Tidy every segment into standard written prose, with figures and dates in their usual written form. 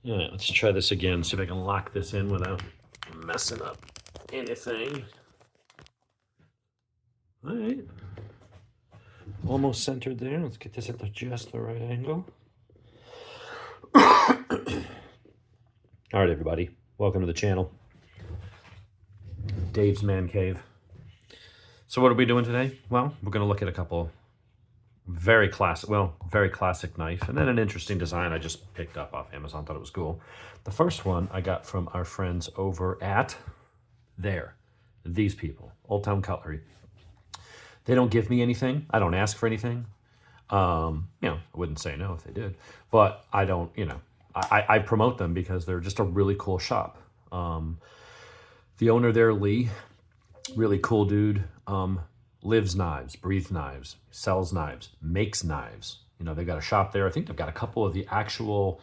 All right, let's try this again, see if I can lock this in without messing up anything. All right. Almost centered there. Let's get this at just the right angle. All right, everybody. Welcome to the channel. Dave's Man Cave. So what are we doing today? Well, we're going to look at a couple very classic knife, and then an interesting design I just picked up off Amazon, thought it was cool. The first one I got from our friends over at these people, Old Town Cutlery. They don't give me anything. I don't ask for anything. I wouldn't say no if they did, but I don't, I promote them because they're just a really cool shop. The owner there, Lee, really cool dude, lives knives, breathes knives, sells knives, makes knives. They've got a shop there. I think they've got a couple of the actual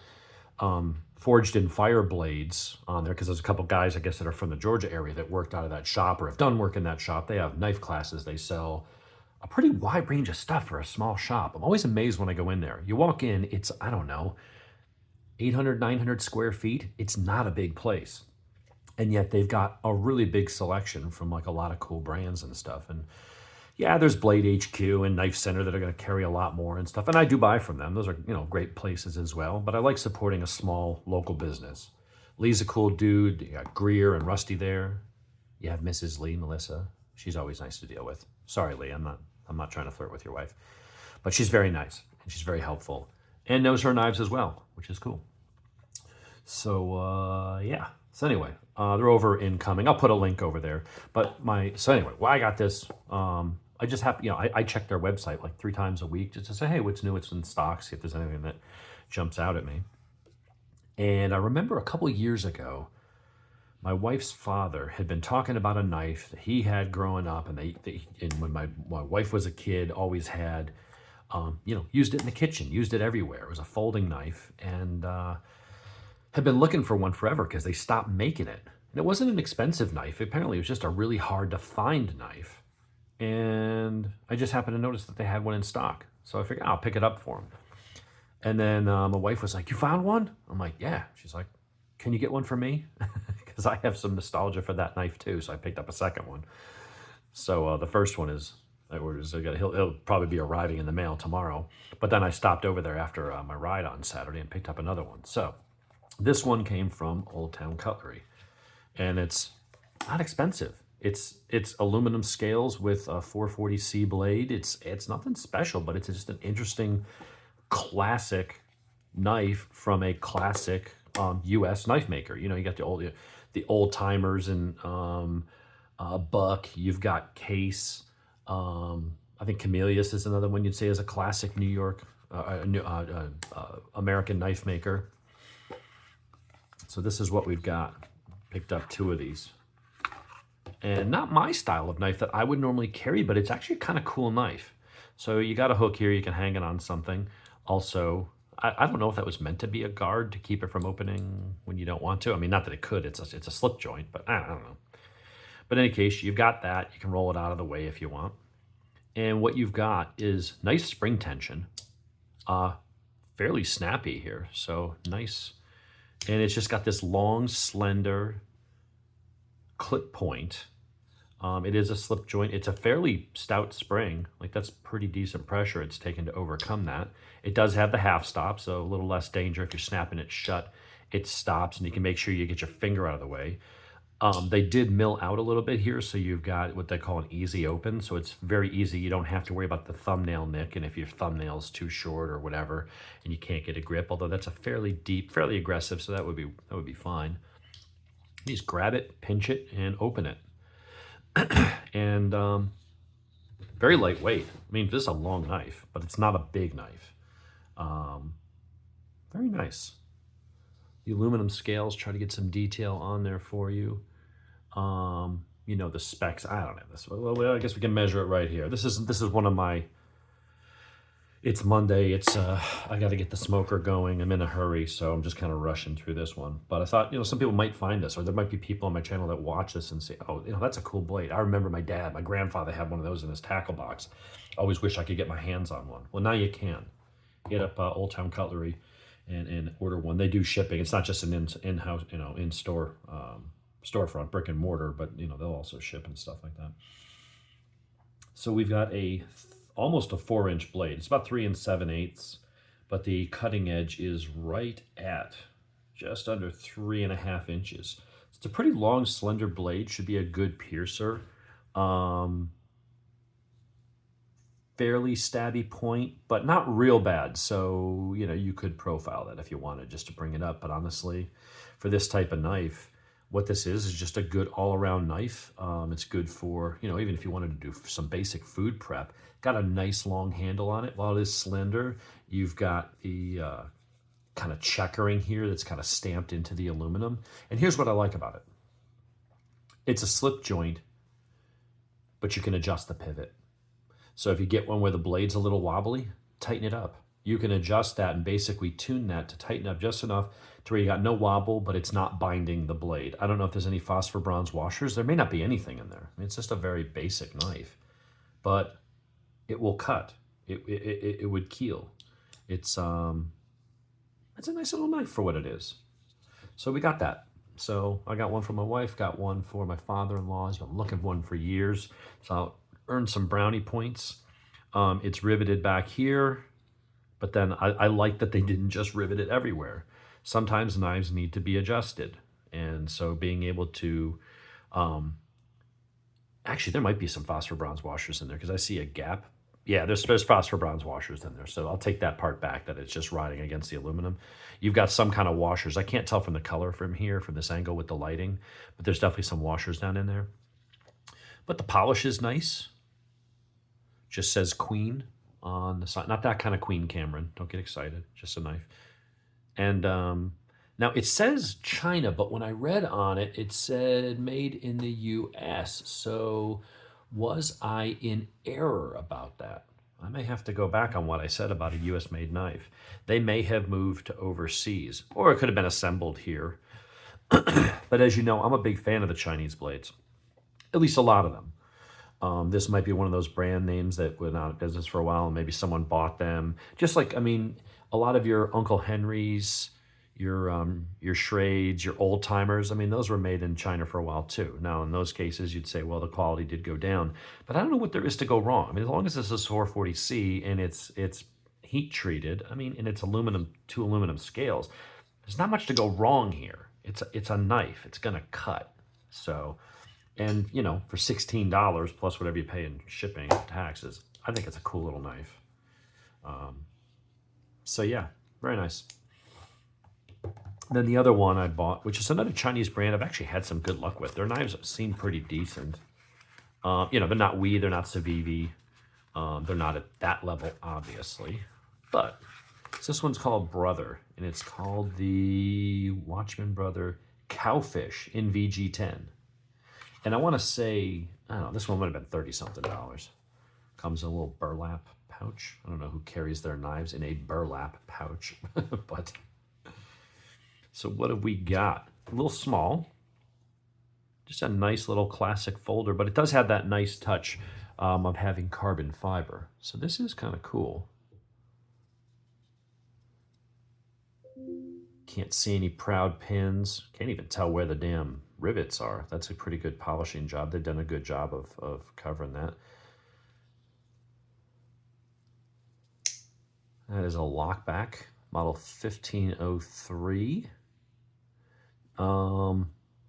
forged in fire blades on there because there's a couple guys, I guess, that are from the Georgia area that worked out of that shop or have done work in that shop. They have knife classes. They sell a pretty wide range of stuff for a small shop. I'm always amazed when I go in there. You walk in, it's, I don't know, 800, 900 square feet. It's not a big place. And yet they've got a really big selection from like a lot of cool brands and stuff. And yeah, there's Blade HQ and Knife Center that are going to carry a lot more and stuff. And I do buy from them. Those are, great places as well. But I like supporting a small local business. Lee's a cool dude. You got Greer and Rusty there. You have Mrs. Lee, Melissa. She's always nice to deal with. Sorry, Lee, I'm not trying to flirt with your wife. But she's very nice and she's very helpful and knows her knives as well, which is cool. So, yeah. So anyway, they're over in Cumming. I'll put a link over there. But I got this. I just have, I check their website like 3 times a week just to say, hey, what's new, what's in stock, see if there's anything that jumps out at me. And I remember a couple years ago, my wife's father had been talking about a knife that he had growing up, and and when my wife was a kid, always had, used it in the kitchen, used it everywhere. It was a folding knife, and had been looking for one forever because they stopped making it. And it wasn't an expensive knife. Apparently, it was just a really hard to find knife. And I just happened to notice that they had one in stock. So I figured, I'll pick it up for him. And then my wife was like, you found one? I'm like, yeah. She's like, can you get one for me? Because I have some nostalgia for that knife too. So I picked up a second one. So the first one he'll probably be arriving in the mail tomorrow. But then I stopped over there after my ride on Saturday and picked up another one. So this one came from Old Town Cutlery. And it's not expensive. It's aluminum scales with a 440C blade. It's nothing special, but it's just an interesting classic knife from a classic U.S. knife maker. You got the old timers and Buck. You've got Case. I think Camelius is another one you'd say is a classic New York American knife maker. So this is what we've got. Picked up 2 of these. And not my style of knife that I would normally carry, but it's actually a kind of cool knife. So you got a hook here, you can hang it on something. Also, I don't know if that was meant to be a guard to keep it from opening when you don't want to. I mean, not that it could, it's a slip joint, but I don't know. But in any case, you've got that. You can roll it out of the way if you want. And what you've got is nice spring tension, fairly snappy here. So nice. And it's just got this long, slender clip point. It is a slip joint. It's a fairly stout spring. Like that's pretty decent pressure it's taken to overcome that. It does have the half stop, so a little less danger if you're snapping it shut. It stops, and you can make sure you get your finger out of the way. They did mill out a little bit here, so you've got what they call an easy open. So it's very easy. You don't have to worry about the thumbnail nick, and if your thumbnail's too short or whatever, and you can't get a grip. Although that's a fairly deep, fairly aggressive, so that would be fine. You just grab it, pinch it, and open it. And very lightweight. I mean, this is a long knife, but it's not a big knife. Very nice. The aluminum scales, try to get some detail on there for you. The specs, I don't know this. Well, I guess we can measure it right here. This is one of my, it's Monday. I got to get the smoker going. I'm in a hurry, so I'm just kind of rushing through this one. But I thought, some people might find this, or there might be people on my channel that watch this and say, oh, that's a cool blade. I remember my grandfather had one of those in his tackle box. I always wish I could get my hands on one. Well, now you can. Hit up Old Town Cutlery, and order one. They do shipping. It's not just an in-house, in-store storefront, brick and mortar, but they'll also ship and stuff like that. So we've got almost a 4-inch blade. It's about 3 7/8, but the cutting edge is right at just under 3.5 inches. It's a pretty long, slender blade. Should be a good piercer. Fairly stabby point, but not real bad. So, you could profile that if you wanted just to bring it up. But honestly, for this type of knife, what this is just a good all-around knife. It's good for, even if you wanted to do some basic food prep. Got a nice long handle on it. While it is slender, you've got the kind of checkering here that's kind of stamped into the aluminum. And here's what I like about it. It's a slip joint, but you can adjust the pivot. So if you get one where the blade's a little wobbly, tighten it up. You can adjust that and basically tune that to tighten up just enough to where you got no wobble, but it's not binding the blade. I don't know if there's any phosphor bronze washers. There may not be anything in there. I mean, it's just a very basic knife, but it will cut. It would keel. It's a nice little knife for what it is. So we got that. So I got one for my wife, got one for my father-in-law. He's been looking for one for years. So I'll earn some brownie points. It's riveted back here, but then I like that they didn't just rivet it everywhere. Sometimes knives need to be adjusted. And so being able to, actually there might be some phosphor bronze washers in there because I see a gap. Yeah, there's phosphor bronze washers in there. So I'll take that part back, that it's just riding against the aluminum. You've got some kind of washers. I can't tell from the color from here, from this angle with the lighting, but there's definitely some washers down in there. But the polish is nice. Just says Queen on the side. Not that kind of Queen Cameron. Don't get excited. Just a knife. And now it says China, but when I read on it, it said made in the U.S. So was I in error about that? I may have to go back on what I said about a U.S. made knife. They may have moved to overseas, or it could have been assembled here. But as you know, I'm a big fan of the Chinese blades, at least a lot of them. This might be one of those brand names that went out of business for a while and maybe someone bought them. Just like, a lot of your Uncle Henry's, your Schrades, your old timers, those were made in China for a while too. Now, in those cases, you'd say, well, the quality did go down. But I don't know what there is to go wrong. As long as it's a 440C and it's heat treated, and it's two aluminum scales, there's not much to go wrong here. It's a knife. It's going to cut. So... And, for $16 plus whatever you pay in shipping and taxes, I think it's a cool little knife. So, yeah, very nice. Then the other one I bought, which is another Chinese brand I've actually had some good luck with. Their knives seem pretty decent. They're not Wee, they're not Civivi. They're not at that level, obviously. But this one's called Brother, and it's called the Watchman Brother Cowfish in VG10. And I want to say, I don't know, this one would have been $30-something. Comes in a little burlap pouch. I don't know who carries their knives in a burlap pouch. But, so what have we got? A little small. Just a nice little classic folder. But it does have that nice touch of having carbon fiber. So this is kind of cool. Can't see any proud pins. Can't even tell where the damn rivets are. That's a pretty good polishing job. They've done a good job of covering that. That is a lockback, model 1503. I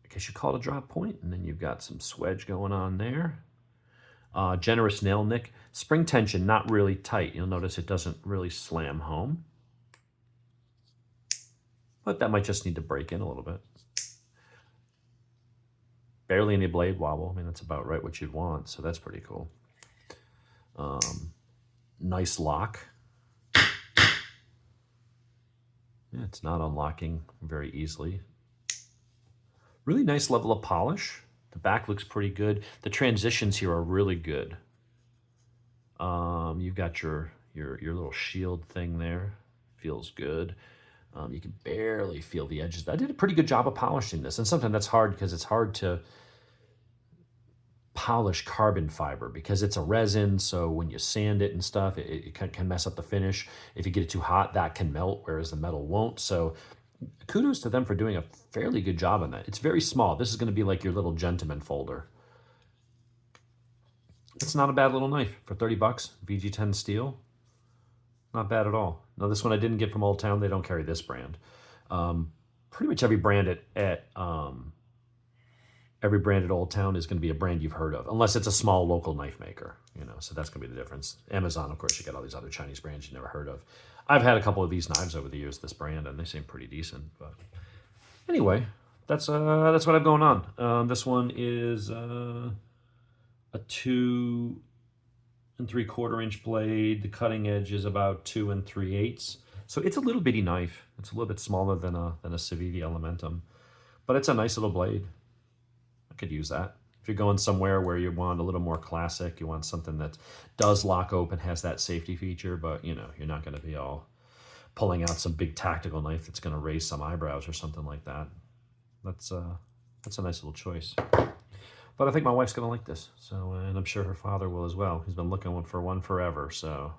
guess you call it a drop point, and then you've got some swedge going on there. Generous nail nick. Spring tension, not really tight. You'll notice it doesn't really slam home. But that might just need to break in a little bit. Barely any blade wobble. That's about right what you'd want, so that's pretty cool. Nice lock. Yeah, it's not unlocking very easily. Really nice level of polish. The back looks pretty good. The transitions here are really good. You've got your little shield thing there. Feels good. You can barely feel the edges. I did a pretty good job of polishing this. And sometimes that's hard because it's hard to polished carbon fiber because it's a resin. So when you sand it and stuff, it can mess up the finish. If you get it too hot, that can melt, whereas the metal won't. So kudos to them for doing a fairly good job on that. It's very small. This is going to be like your little gentleman folder. It's not a bad little knife for 30 bucks. VG10 steel. Not bad at all. Now this one I didn't get from Old Town. They don't carry this brand. Pretty much every brand at every brand at Old Town is going to be a brand you've heard of, unless it's a small local knife maker, so that's going to be the difference. Amazon, of course, you got all these other Chinese brands you've never heard of. I've had a couple of these knives over the years, this brand, and they seem pretty decent. But anyway, that's what I've going on. This one is a 2 3/4 inch blade. The cutting edge is about 2 3/8. So it's a little bitty knife. It's a little bit smaller than a Civivi Elementum, but it's a nice little blade. I could use that. If you're going somewhere where you want a little more classic, you want something that does lock open, has that safety feature, but you're not going to be all pulling out some big tactical knife that's going to raise some eyebrows or something like that. That's a nice little choice. But I think my wife's going to like this, and I'm sure her father will as well. He's been looking for one forever, so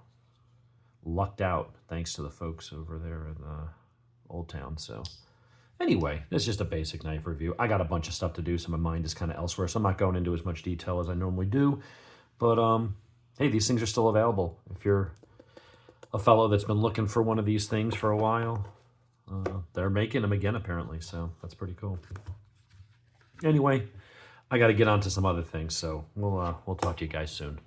lucked out thanks to the folks over there in Old Town. So anyway, this is just a basic knife review. I got a bunch of stuff to do, so my mind is kind of elsewhere, so I'm not going into as much detail as I normally do. But hey, these things are still available. If you're a fellow that's been looking for one of these things for a while, they're making them again apparently, so that's pretty cool. Anyway, I got to get on to some other things, so we'll talk to you guys soon.